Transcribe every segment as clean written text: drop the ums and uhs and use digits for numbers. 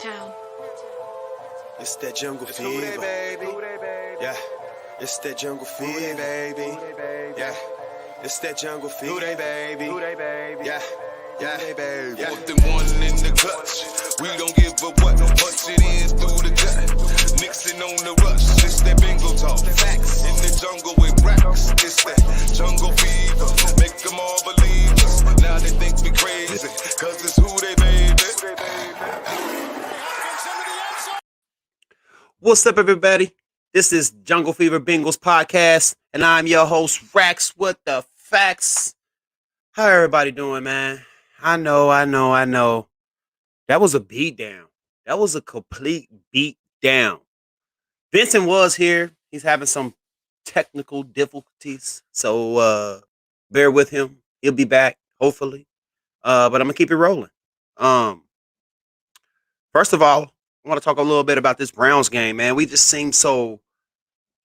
Motown. It's that jungle fever, baby. Yeah, it's that jungle fever, baby. Yeah, it's that jungle fever, baby. Yeah, yeah, baby. Want them one in the clutch. We don't give a what. Punch it in through the gut. Mixing on the rush. It's that bingo talk. Facts in the jungle with racks. It's that jungle fever. Make them all believe us. Now they think we crazy. Cause it's who they made it. What's up, everybody? This is Jungle Fever Bengals podcast, and I'm your host, Rax. What the facts? How everybody doing, man? I know. That was a beatdown. That was a complete beatdown. Vincent was here. He's having some technical difficulties, so bear with him. He'll be back, hopefully. But I'm gonna keep it rolling. First of all, I want to talk a little bit about this Browns game, man. We just seem so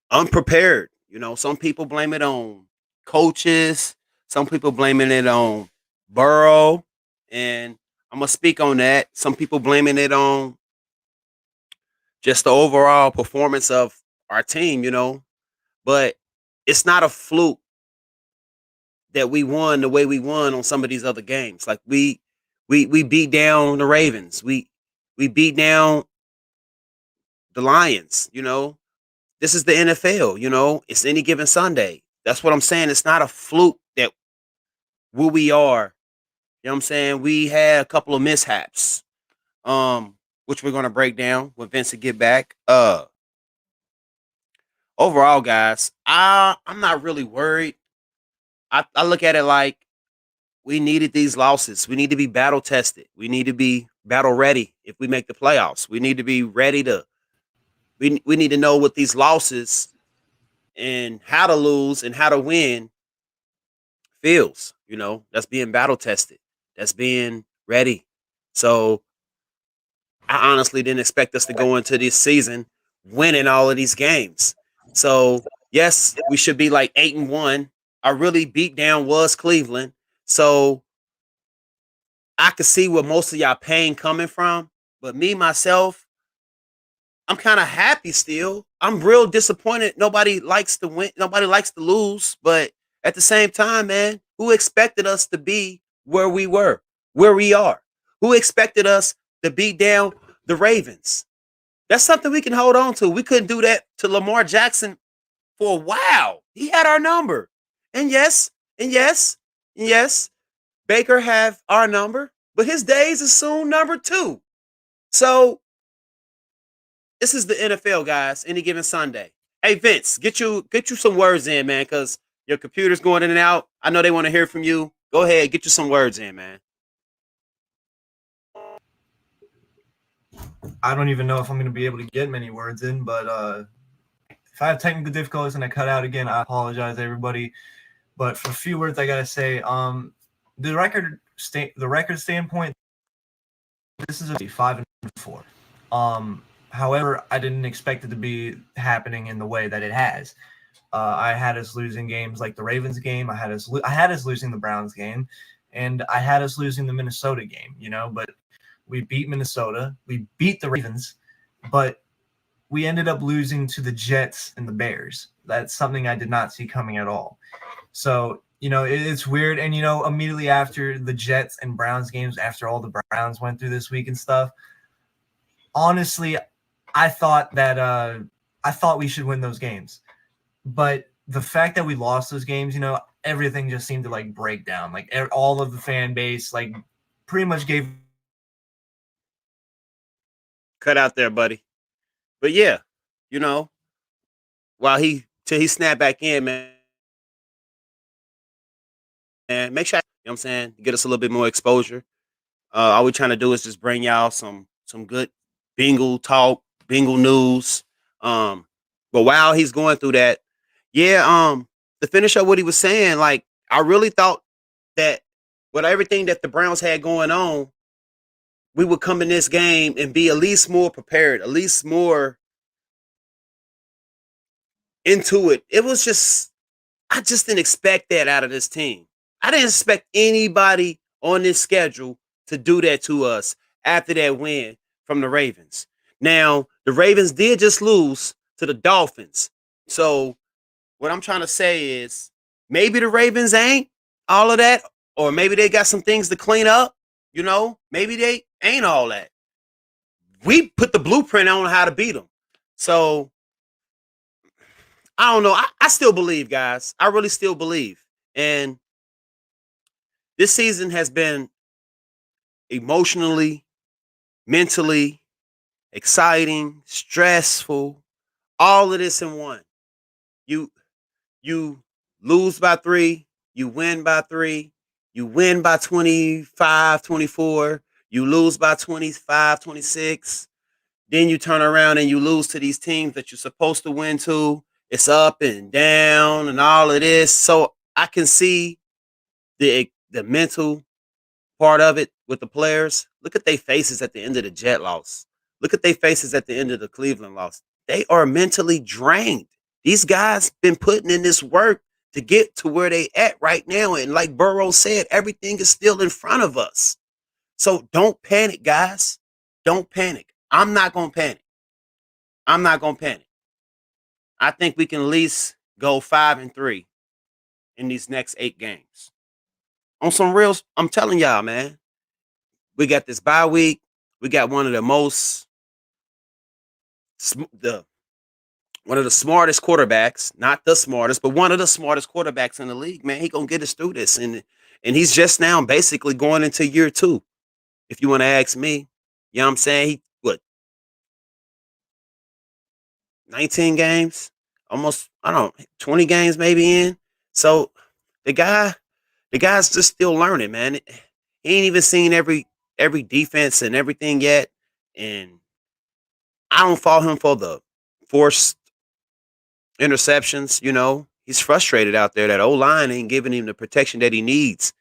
unprepared. You know, some people blame it on coaches, some people blaming it on Burrow, and I'm gonna speak on that. Some people blaming it on just the overall performance of our team, but it's not a fluke that we won the way we won on some of these other games. Like we beat down the Ravens. We beat down the Lions, This is the NFL, It's any given Sunday. That's what I'm saying. It's not a fluke that who we are. You know what I'm saying? We had a couple of mishaps, which we're gonna break down when Vincent get back. Overall, guys, I'm not really worried. I look at it like we needed these losses. We need to be battle tested. We need to be battle ready if we make the playoffs. We need to be ready to we need to know what these losses and how to lose and how to win feels. That's being battle tested. That's being ready. So I honestly didn't expect us to go into this season winning all of these games. So yes, we should be like 8-1. Our really beat down was Cleveland. So I could see where most of y'all pain coming from. But me, myself, I'm kind of happy still. I'm real disappointed. Nobody likes to win. Nobody likes to lose. But at the same time, man, who expected us to be where we were, where we are? Who expected us to beat down the Ravens? That's something we can hold on to. We couldn't do that to Lamar Jackson for a while. He had our number. And yes, Baker have our number, but his days is soon number 2. So this is the NFL, guys. Any given Sunday. Hey, Vince, get you some words in, man, because your computer's going in and out. I know they want to hear from you. Go ahead, get you some words in, man. I don't even know if I'm going to be able to get many words in, but if I have technical difficulties and I cut out again, I apologize, everybody. But for a few words, I gotta say, the record standpoint, this is a 5-4. However, I didn't expect it to be happening in the way that it has. I had us losing games like the Ravens game. I had us losing the Browns game, and I had us losing the Minnesota game. But we beat Minnesota, we beat the Ravens, but we ended up losing to the Jets and the Bears. That's something I did not see coming at all. So, it's weird. And, immediately after the Jets and Browns games, after all the Browns went through this week and stuff, honestly, I thought we should win those games. But the fact that we lost those games, everything just seemed to break down. All of the fan base, pretty much gave. Cut out there, buddy. But yeah, till he snapped back in, man. And make sure, you know what I'm saying, get us a little bit more exposure. All we're trying to do is just bring y'all some good Bengal talk, Bengal news. But while he's going through that, to finish up what he was saying, I really thought that with everything that the Browns had going on, we would come in this game and be at least more prepared, at least more into it. I just didn't expect that out of this team. I didn't expect anybody on this schedule to do that to us after that win. from the Ravens. Now, the Ravens did just lose to the Dolphins. So, what I'm trying to say is maybe the Ravens ain't all of that, or maybe they got some things to clean up. Maybe they ain't all that. We put the blueprint on how to beat them. So, I don't know. I still believe, guys. I really still believe. And this season has been emotionally, mentally exciting, stressful, all of this in one. You you lose by 3, you win by 3, you win by 25, 24, you lose by 25, 26. Then you turn around and you lose to these teams that you're supposed to win to. It's up and down and all of this. So I can see the mental part of it with the players. Look at their faces at the end of the Jet loss. Look at their faces at the end of the Cleveland loss. They are mentally drained. These guys been putting in this work to get to where they at right now. And like Burrow said, everything is still in front of us. So don't panic, guys. Don't panic. I'm not going to panic. I'm not going to panic. I think we can at least go 5-3 in these next 8 games. On some real, I'm telling y'all, man. We got this bye week. We got one of the smartest quarterbacks, not the smartest, but one of the smartest quarterbacks in the league, man. He gonna get us through this, and he's just now basically going into year 2. If you want to ask me, you know what I'm saying? He 19 games, almost 20 games maybe in. So the guy's just still learning, man. He ain't even seen every defense and everything yet, and I don't fault him for the forced interceptions. He's frustrated out there that O-line ain't giving him the protection that he needs.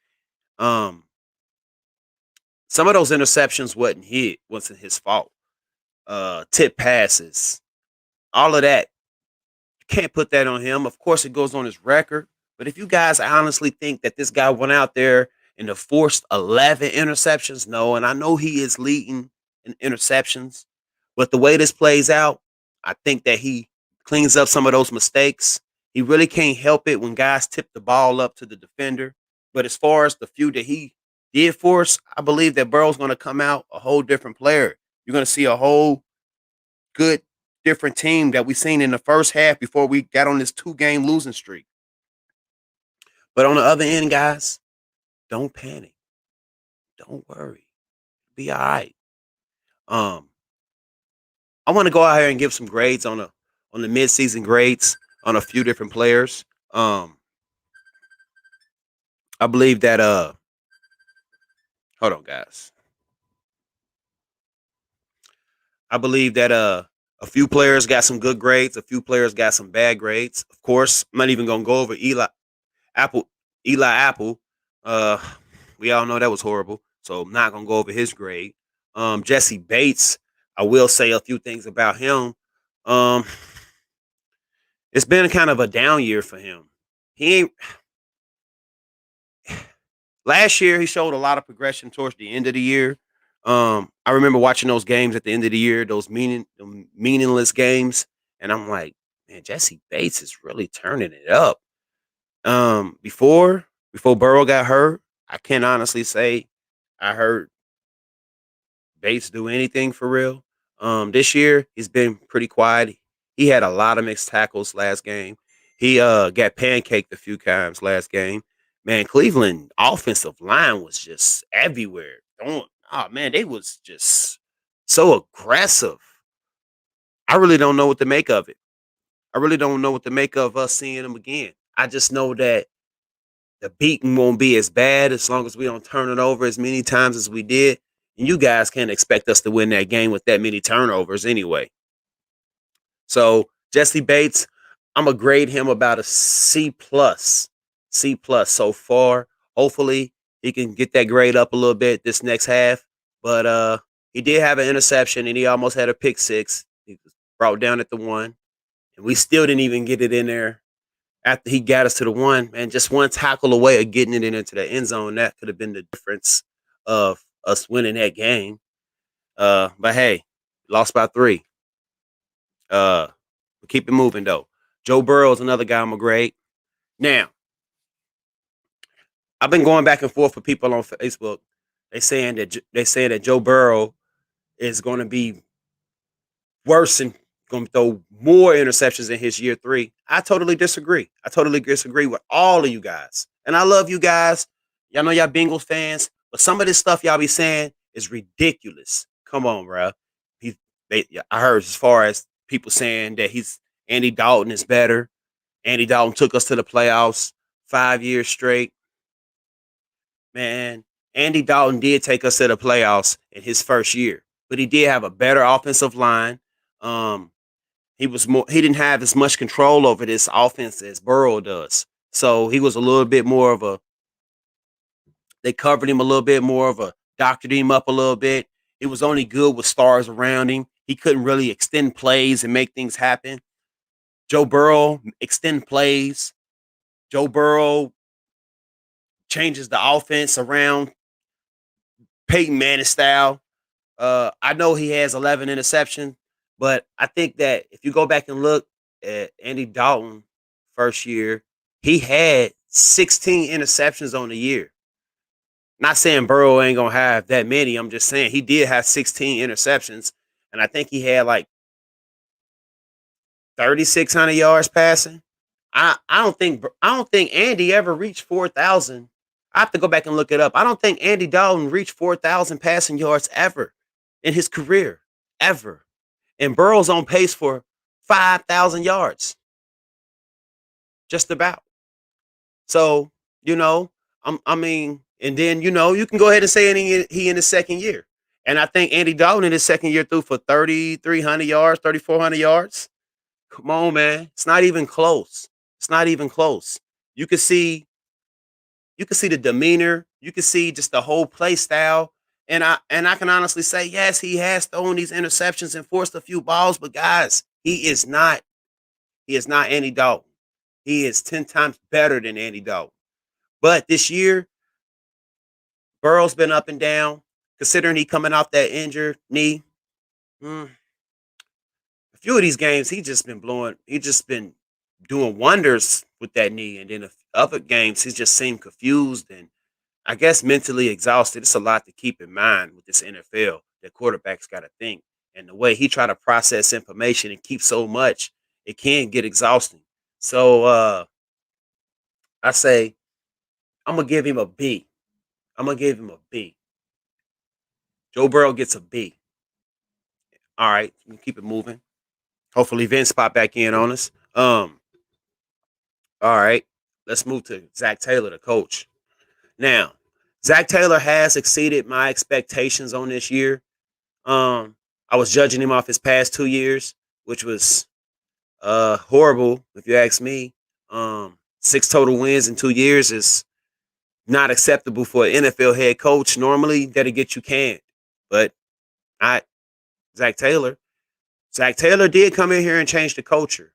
Some of those interceptions wasn't his fault. Tip passes, all of that. You can't put that on him. Of course, it goes on his record. But if you guys honestly think that this guy went out there and the forced 11 interceptions, no. And I know he is leading in interceptions. But the way this plays out, I think that he cleans up some of those mistakes. He really can't help it when guys tip the ball up to the defender. But as far as the few that he did force, I believe that Burrow's going to come out a whole different player. You're going to see a whole good, different team that we seen in the first half before we got on this 2-game losing streak. But on the other end, guys, don't panic. Don't worry. Be all right. I want to go out here and give some grades on the midseason grades on a few different players. I believe that hold on, guys. I believe that a few players got some good grades, a few players got some bad grades. Of course, I'm not even gonna go over Eli Apple. We all know that was horrible, so I'm not gonna go over his grade. Jesse Bates, I will say a few things about him. It's been kind of a down year for him. He ain't. Last year, he showed a lot of progression towards the end of the year. I remember watching those games at the end of the year, those meaningless games, and I'm like, man, Jesse Bates is really turning it up. Before Burrow got hurt, I can't honestly say I heard Bates do anything for real. This year he's been pretty quiet. He had a lot of mixed tackles last game. He got pancaked a few times last game. Man, Cleveland offensive line was just everywhere. Man, they was just so aggressive. I really don't know what to make of it. I really don't know what to make of us seeing them again. I just know that the beating won't be as bad as long as we don't turn it over as many times as we did. And you guys can't expect us to win that game with that many turnovers anyway. So Jesse Bates, I'm gonna grade him about a C plus so far. Hopefully he can get that grade up a little bit this next half. But he did have an interception and he almost had a pick six. He was brought down at the 1. And we still didn't even get it in there after he got us to the 1. Man, just one tackle away of getting it into the end zone. That could have been the difference of us winning that game. But hey, lost by 3. Uh, keep it moving though. Joe Burrow is another guy I'm a grade. Now, I've been going back and forth with people on Facebook. They saying that Joe Burrow is going to be worse and going to throw more interceptions in his year 3. I totally disagree. I totally disagree with all of you guys. And I love you guys. Y'all know y'all Bengals fans, but some of this stuff y'all be saying is ridiculous. Come on, bro. I heard as far as people saying that Andy Dalton is better. Andy Dalton took us to the playoffs 5 years straight. Man, Andy Dalton did take us to the playoffs in his first year, but he did have a better offensive line. Um, he didn't have as much control over this offense as Burrow does. So he was a little bit more of a they covered him a little bit more of a doctored him up a little bit. He was only good with stars around him. He couldn't really extend plays and make things happen. Joe Burrow extend plays. Joe Burrow changes the offense around Peyton Manning style. I know he has 11 interceptions, but I think that if you go back and look at Andy Dalton first year, he had 16 interceptions on the year. Not saying Burrow ain't gonna have that many. I'm just saying he did have 16 interceptions, and I think he had like 3,600 yards passing. I don't think Andy ever reached 4,000. I have to go back and look it up. I don't think Andy Dalton reached 4,000 passing yards ever in his career, ever. And Burrow's on pace for 5,000 yards, just about. So, I mean, and then, you can go ahead and say he in his second year. And I think Andy Dalton in his second year threw for 3,300 yards, 3,400 yards. Come on, man. It's not even close. It's not even close. You can see the demeanor. You can see just the whole play style. And I can honestly say, yes, he has thrown these interceptions and forced a few balls, but guys, he is not Andy Dalton. He is 10 times better than Andy Dalton. But this year, Burrow's been up and down. Considering he coming off that injured knee, a few of these games he just been doing wonders with that knee, and then the other games he's just seemed confused and I guess mentally exhausted. It's a lot to keep in mind with this NFL that quarterbacks got to think, and the way he try to process information and keep so much, it can get exhausting. So I say I'm gonna give him a B. I'm gonna give him a B. Joe Burrow gets a B. All right, we keep it moving. Hopefully Vince pop back in on us. All right, let's move to Zach Taylor, the coach. Now, Zach Taylor has exceeded my expectations on this year. I was judging him off his past 2 years, which was horrible if you ask me. 6 total wins in 2 years is not acceptable for an NFL head coach. Normally, that'll get you canned, but not Zach Taylor. Zach Taylor did come in here and change the culture,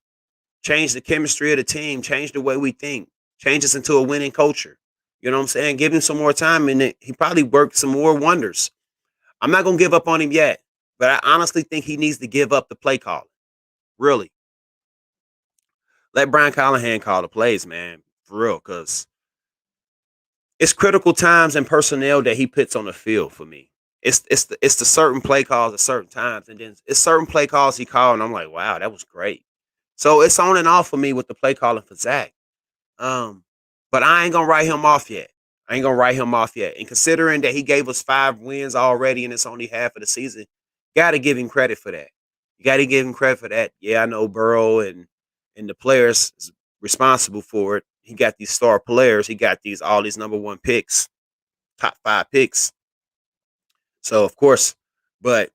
change the chemistry of the team, change the way we think, change us into a winning culture. You know what I'm saying? Give him some more time, and he probably worked some more wonders. I'm not gonna give up on him yet, but I honestly think he needs to give up the play calling. Really, let Brian Callahan call the plays, man, for real, because it's critical times and personnel that he puts on the field for me. It's the certain play calls at certain times, and then it's certain play calls he called, and I'm like, wow, that was great. So it's on and off for me with the play calling for Zach. Um, but I ain't gonna write him off yet. I ain't gonna write him off yet. And considering that he gave us 5 wins already, and it's only half of the season, got to give him credit for that. You got to give him credit for that. Yeah, I know Burrow and the players is responsible for it. He got these star players. He got all these number 1 picks, top 5 picks. So of course, but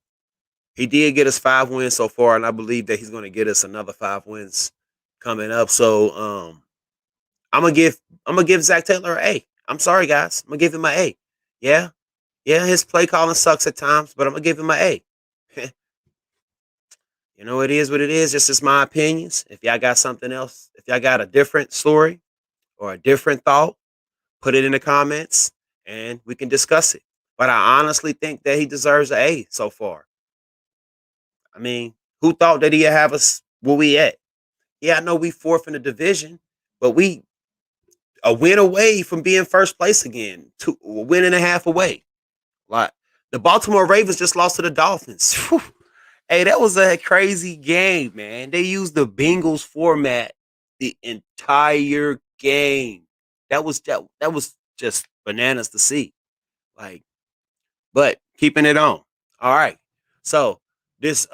he did get us 5 wins so far, and I believe that he's going to get us another 5 wins coming up. So I'm gonna give Zach Taylor an A. I'm sorry, guys. I'm gonna give him an A. Yeah, yeah, his play calling sucks at times, but I'm gonna give him an A. It is what it is. This is my opinions. If y'all got something else, if y'all got a different story or a different thought, put it in the comments and we can discuss it. but I honestly think that he deserves an A so far. I mean, who thought that he'd have us where we at? Yeah, I know we fourth in the division, but we a win away from being first place again, a win and a half away. Like the Baltimore Ravens just lost to the Dolphins. Whew. Hey, that was a crazy game, man. They used the Bengals format the entire game. That was just bananas to see. Like, but keeping it on. All right. So this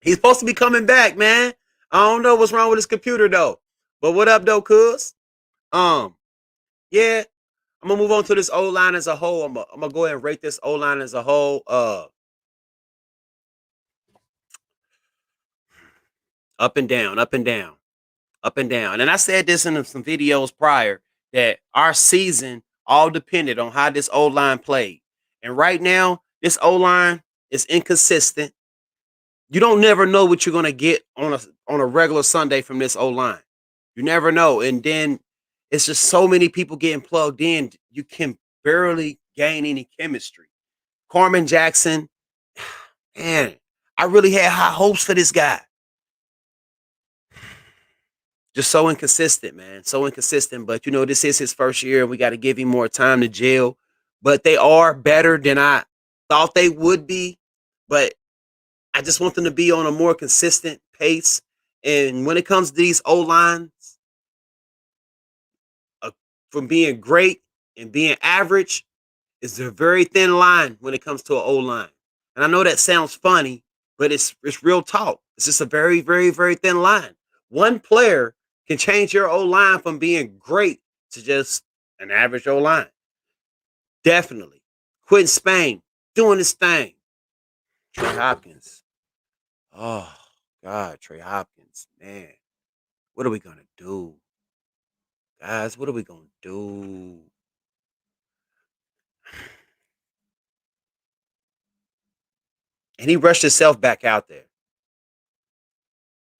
he's supposed to be coming back, man. I don't know what's wrong with his computer though. But what up though, cuz? Um, yeah, I'm gonna move on to this O line as a whole. I'm gonna go ahead and rate this O line as a whole. Up and down, up and down, up and down. And I said this in some videos prior that our season all depended on how this O line played. And right now, this O line is inconsistent. You don't never know what you're gonna get on a regular Sunday from this O line. You never know. And then it's just so many people getting plugged in. You can barely gain any chemistry. Carmen Jackson, man, I really had high hopes for this guy. Just so inconsistent, man. So inconsistent. But this is his first year. We got to give him more time to gel. But they are better than I thought they would be. But I just want them to be on a more consistent pace. And when it comes to these O lines, from being great and being average, is a very thin line when it comes to an O line. And I know that sounds funny, but it's real talk. It's just a very, very, very thin line. One player can change your O line from being great to just an average O line. Definitely. Quentin Spain doing his thing. Trey Hopkins. Oh, God, Trey Hopkins. Man, what are we going to do? Guys, what are we going to do? And he rushed himself back out there.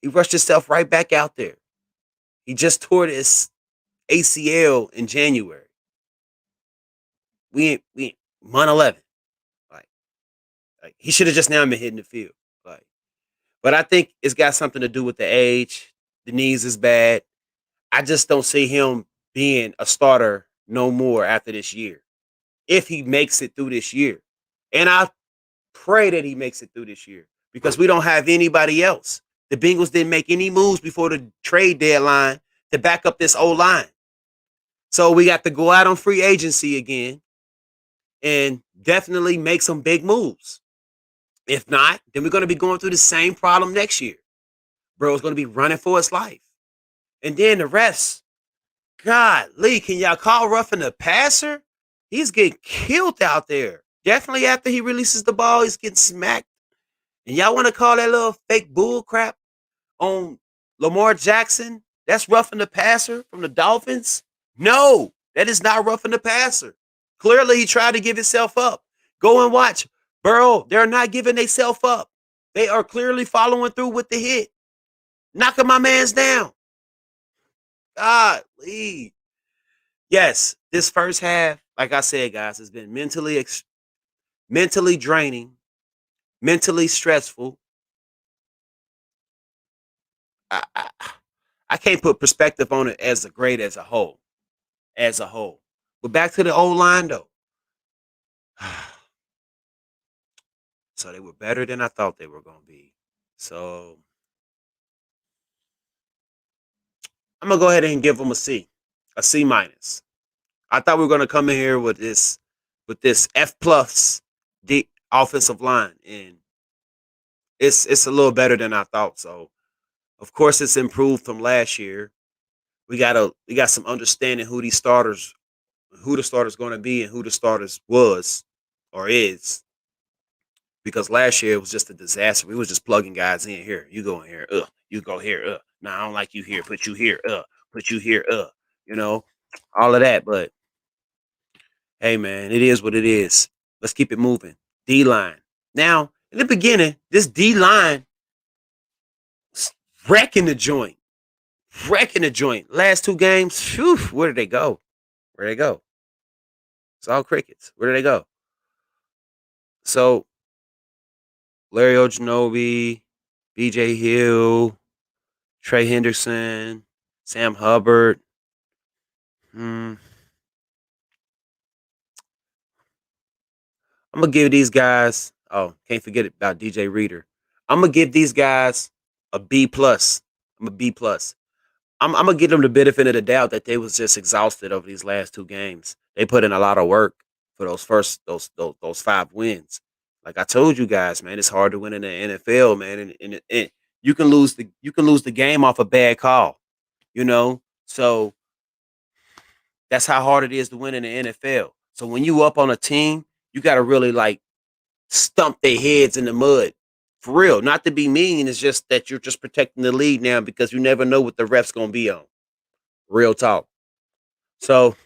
He rushed himself right back out there. He just tore his ACL in January. We month 11. Like he should have just now been hitting the field. Like, but I think it's got something to do with the age. The knees is bad. I just don't see him being a starter no more after this year. If he makes it through this year. And I pray that he makes it through this year because we don't have anybody else. The Bengals didn't make any moves before the trade deadline to back up this old line. So we got to go out on free agency again and definitely make some big moves. If not, then we're going to be going through the same problem next year. Bro's going to be running for his life. And then the refs, God, Lee, can y'all call roughing the passer? He's getting killed out there. Definitely after he releases the ball, he's getting smacked. And y'all want to call that little fake bull crap on Lamar Jackson? That's roughing the passer from the Dolphins? No, that is not roughing the passer. Clearly, he tried to give himself up. Go and watch. Burrow, they're not giving themselves up. They are clearly following through with the hit. Knocking my man's down. Golly. Yes, this first half, like I said, guys, has been mentally draining, mentally stressful. I can't put perspective on it as a grade as a whole. As a whole. But back to the old line, though. So they were better than I thought they were going to be. So I'm going to go ahead and give them a C minus. I thought we were going to come in here with this F plus D offensive line, and it's a little better than I thought. So of course it's improved from last year. We got some understanding who the starter's going to be and who the starters was or is. Because last year it was just a disaster. We was just plugging guys in here. You go in here, you go here, Nah, I don't like you here. Put you here, put you here, all of that. But hey, man, it is what it is. Let's keep it moving. D line. Now, in the beginning, this D line was wrecking the joint. wrecking the joint. Last 2 games, phew, where did they go? Where did they go? It's all crickets. Where did they go? So Larry Ojanobi, BJ Hill, Trey Henderson, Sam Hubbard. I'm gonna give these guys. Oh, can't forget about DJ Reader. I'm gonna give these guys a B plus. I'm a B plus. I'm gonna give them the benefit of the doubt that they was just exhausted over these last 2 games. They put in a lot of work for those 5 wins. Like I told you guys, man, it's hard to win in the NFL, man, and you can lose the game off a bad call, you know. So that's how hard it is to win in the NFL. So when you up on a team, you got to really like stump their heads in the mud. For real. Not to be mean, it's just that you're just protecting the lead now because you never know what the ref's gonna be on. Real talk. So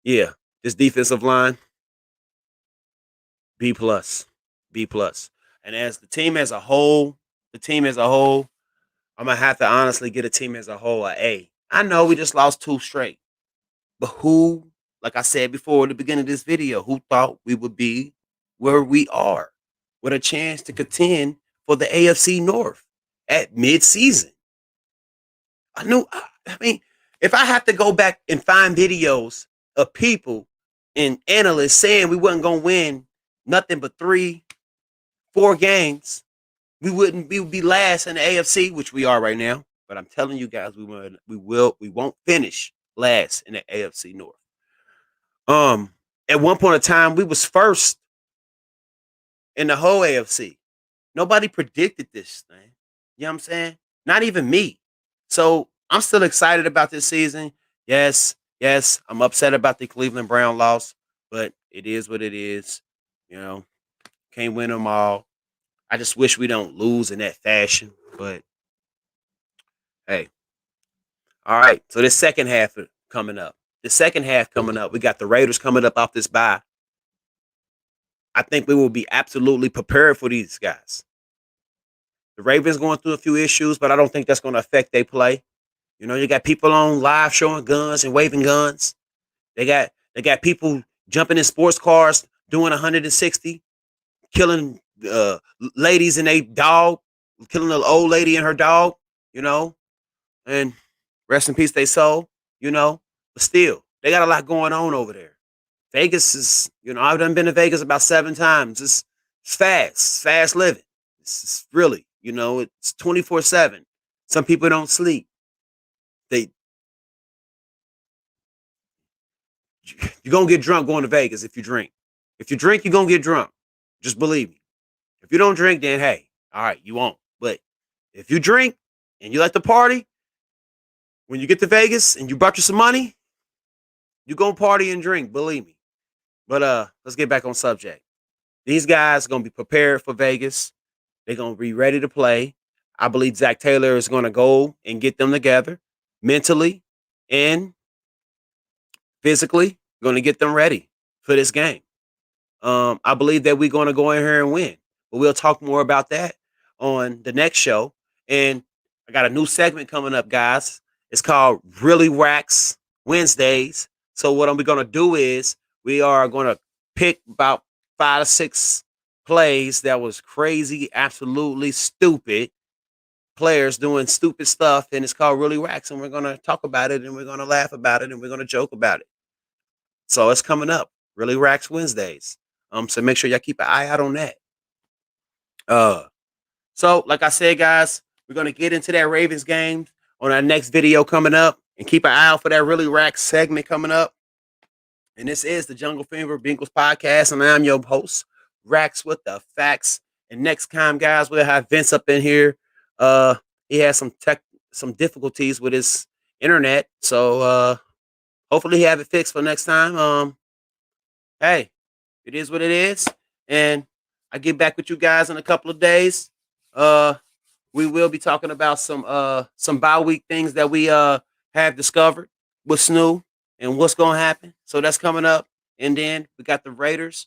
yeah, this defensive line, B plus. B plus. And as the team as a whole, I'm gonna have to honestly get a team as a whole a A. I know we just lost 2 straight. But who, like I said before at the beginning of this video, who thought we would be where we are with a chance to contend for the AFC North at mid-season? I mean, if I have to go back and find videos of people and analysts saying we wasn't going to win nothing but 3, 4 games, we would be last in the AFC, which we are right now. But I'm telling you guys, we won't finish last in the AFC North. At one point in time, we was first in the whole AFC. Nobody predicted this thing. You know what I'm saying? Not even me. So I'm still excited about this season. Yes, I'm upset about the Cleveland Brown loss, but it is what it is. You know, can't win them all. I just wish we don't lose in that fashion. But hey, all right. So this second half coming up. We got the Raiders coming up off this bye. I think we will be absolutely prepared for these guys. The Ravens going through a few issues, but I don't think that's going to affect their play. You know, you got people on live showing guns and waving guns. They got people jumping in sports cars doing 160, killing ladies and a dog, killing an old lady and her dog. You know, and rest in peace, they soul. You know, but still, they got a lot going on over there. Vegas is, I've done been to Vegas about 7 times. It's fast living. It's really, it's 24/7. Some people don't sleep. You're gonna get drunk going to Vegas if you drink. If you drink, you're gonna get drunk. Just believe me. If you don't drink, then hey, all right, you won't. But if you drink and you like to party, when you get to Vegas and you brought you some money, you're gonna party and drink, believe me. But let's get back on subject. These guys are gonna be prepared for Vegas. They're gonna be ready to play. I believe Zach Taylor is gonna go and get them together mentally and physically, going to get them ready for this game. I believe that we're going to go in here and win. But we'll talk more about that on the next show. And I got a new segment coming up, guys. It's called Really Wax Wednesdays. So what I'm going to do is we are going to pick about 5 to 6 plays that was crazy, absolutely stupid. Players doing stupid stuff, and it's called Really Wax, and we're going to talk about it, and we're going to laugh about it, and we're going to joke about it. So it's coming up, Really Wax Wednesdays. So make sure y'all keep an eye out on that. So like I said, guys, we're going to get into that Ravens game on our next video coming up, and keep an eye out for that Really Wax segment coming up. And this is the Jungle Fever Bengals podcast, and I'm your host, Rax with the facts. And next time, guys, we'll have Vince up in here. He has some difficulties with his internet, so hopefully he have it fixed for next time. Hey, it is what it is, and I get back with you guys in a couple of days. We will be talking about some bye week things that we have discovered with Snoo and what's gonna happen. So that's coming up, and then we got the Raiders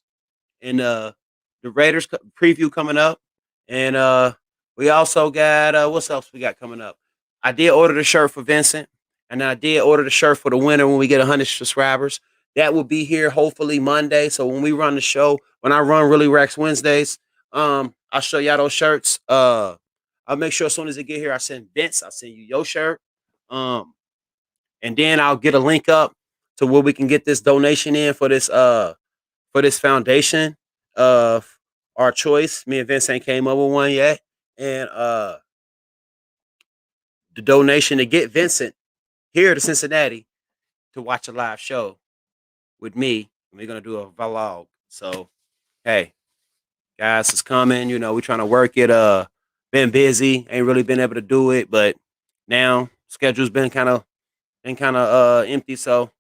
and the Raiders preview coming up, and we also got what else we got coming up? I did order the shirt for Vincent, and I did order the shirt for the winner when we get 100 subscribers. That will be here hopefully Monday. So when we run the show, when I run Really Racks Wednesdays, I'll show y'all those shirts. I'll make sure as soon as it get here, I send Vince. I'll send you your shirt. And then I'll get a link up to where we can get this donation in for this foundation of our choice. Me and Vince ain't came up with one yet. And the donation to get Vincent here to Cincinnati to watch a live show with me. We're gonna do a vlog. So hey, guys, it's coming. You know, we're trying to work it. Been busy, ain't really been able to do it, but now schedule's been kind of empty. So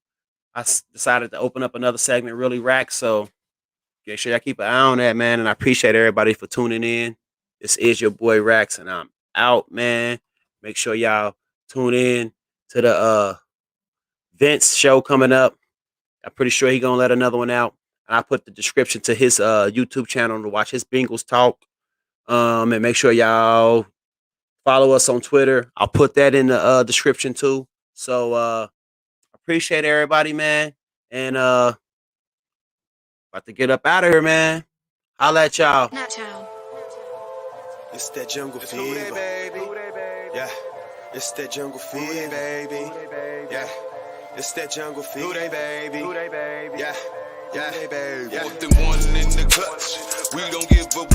I decided to open up another segment, Really Racks. So make sure y'all keep an eye on that, man. And I appreciate everybody for tuning in. This is your boy Rax, and I'm out, man. Make sure y'all tune in to the Vince show coming up. I'm pretty sure he's gonna let another one out. And I put the description to his YouTube channel to watch his Bengals talk. And make sure y'all follow us on Twitter. I'll put that in the description too. So appreciate everybody, man. And about to get up out of here, man. Holla at y'all. It's that jungle fever, baby. Yeah, it's that jungle fever, baby. Yeah, it's that jungle fever, baby. Yeah, yeah, baby. Fourth and one in the clutch. We don't give a